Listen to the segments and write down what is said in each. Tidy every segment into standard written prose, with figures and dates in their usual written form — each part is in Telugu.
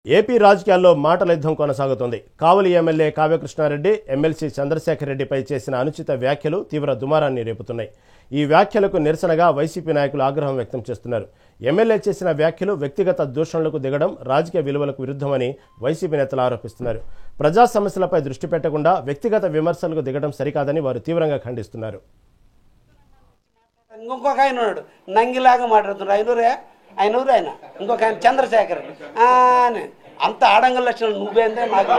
ఏపీ రాజకీయాల్లో మాటల యుద్ధం కొనసాగుతోంది. కావలి ఎమ్మెల్యే కావ్యకృష్ణారెడ్డి, ఎమ్మెల్సీ చంద్రశేఖర్ రెడ్డిపై చేసిన అనుచిత వ్యాఖ్యలు తీవ్ర దుమారాన్ని రేపుతున్నాయి. ఈ వ్యాఖ్యలకు నిరసనగా వైసీపీ నాయకులు ఆగ్రహం వ్యక్తం చేస్తున్నారు. ఎమ్మెల్యే చేసిన వ్యాఖ్యలు వ్యక్తిగత దూషణలకు దిగడం రాజకీయ విలువలకు విరుద్ధమని వైసీపీ నేతలు ఆరోపిస్తున్నారు. ప్రజా సమస్యలపై దృష్టి పెట్టకుండా వ్యక్తిగత విమర్శలకు దిగడం సరికాదని వారు తీవ్రంగా ఖండిస్తున్నారు. ఇంకొక ఆయన ఉన్నాడు, నంగిలాగా మాట్లాడుతున్నాడు. ఆయన ఇంకొక ఆయన చంద్రశేఖర్ అంత ఆడంగల లక్షణాలు నువ్వేందే నాకు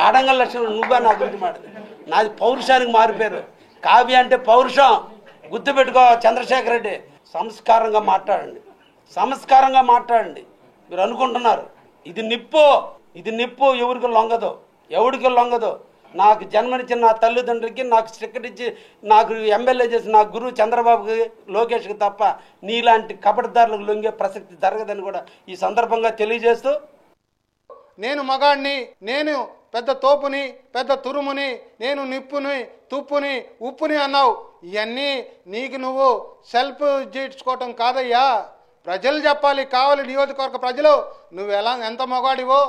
ఆడంగల లక్షణాలు నువ్వే నా గురించి మాట్లాడు. నాది పౌరుషానికి మారిపోయారు. కావ్య అంటే పౌరుషం గుర్తుపెట్టుకో. చంద్రశేఖర్ రెడ్డి సంస్కారంగా మాట్లాడండి. మీరు అనుకుంటున్నారు ఇది నిప్పు ఎవరికి లొంగదు. నాకు జన్మనిచ్చిన నా తల్లిదండ్రులకి, నాకు స్టిక్కర్ ఇచ్చి నాకు ఎమ్మెల్యే చేసిన నా గురువు చంద్రబాబుకి, లోకేష్కి తప్ప నీలాంటి కపటదారులకు లొంగే ప్రసక్తి జరగదని కూడా ఈ సందర్భంగా తెలియజేస్తూ, నేను మగాడిని, నేను పెద్ద తోపుని, పెద్ద తురుముని, నేను నిప్పుని, తుప్పుని, ఉప్పుని అన్నావు. ఇవన్నీ నీకు నువ్వు సెల్ఫ్ చేర్చుకోవటం కాదయ్యా. ప్రజలు చెప్పాలి. కావాలి నియోజకవర్గ ప్రజలు నువ్వు ఎంత మగాడివో,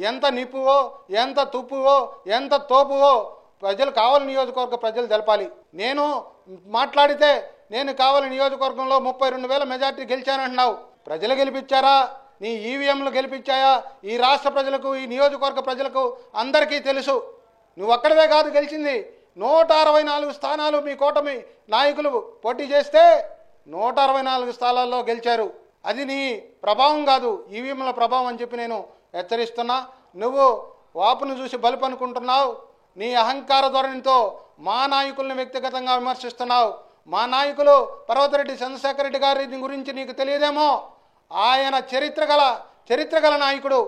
ఎంత నిప్పువో, ఎంత తుప్పువో, ఎంత తోపువో ప్రజలు కావాలి నియోజకవర్గ ప్రజలు తెలపాలి. నేను మాట్లాడితే నేను కావాలి నియోజకవర్గంలో 32,000 మెజార్టీ గెలిచానంటున్నావు. ప్రజలు గెలిపించారా? నీ ఈవీఎంలు గెలిపించాయా? ఈ రాష్ట్ర ప్రజలకు, ఈ నియోజకవర్గ ప్రజలకు అందరికీ తెలుసు. నువ్వు అక్కడవే కాదు గెలిచింది. 164 స్థానాలు మీ కూటమి నాయకులు పోటీ చేస్తే 164 స్థానాల్లో గెలిచారు. అది నీ ప్రభావం కాదు, ఈవీఎంల ప్రభావం అని చెప్పి నేను హెచ్చరిస్తున్నా. నువ్వు వాపును చూసి బలుపు అనుకుంటున్నావు. నీ అహంకార ధోరణితో మా నాయకుల్ని వ్యక్తిగతంగా విమర్శిస్తున్నావు. మా నాయకులు పర్వతిరెడ్డి చంద్రశేఖర్ రెడ్డి గారి గురించి నీకు తెలియదేమో. ఆయన చరిత్ర గల నాయకుడు.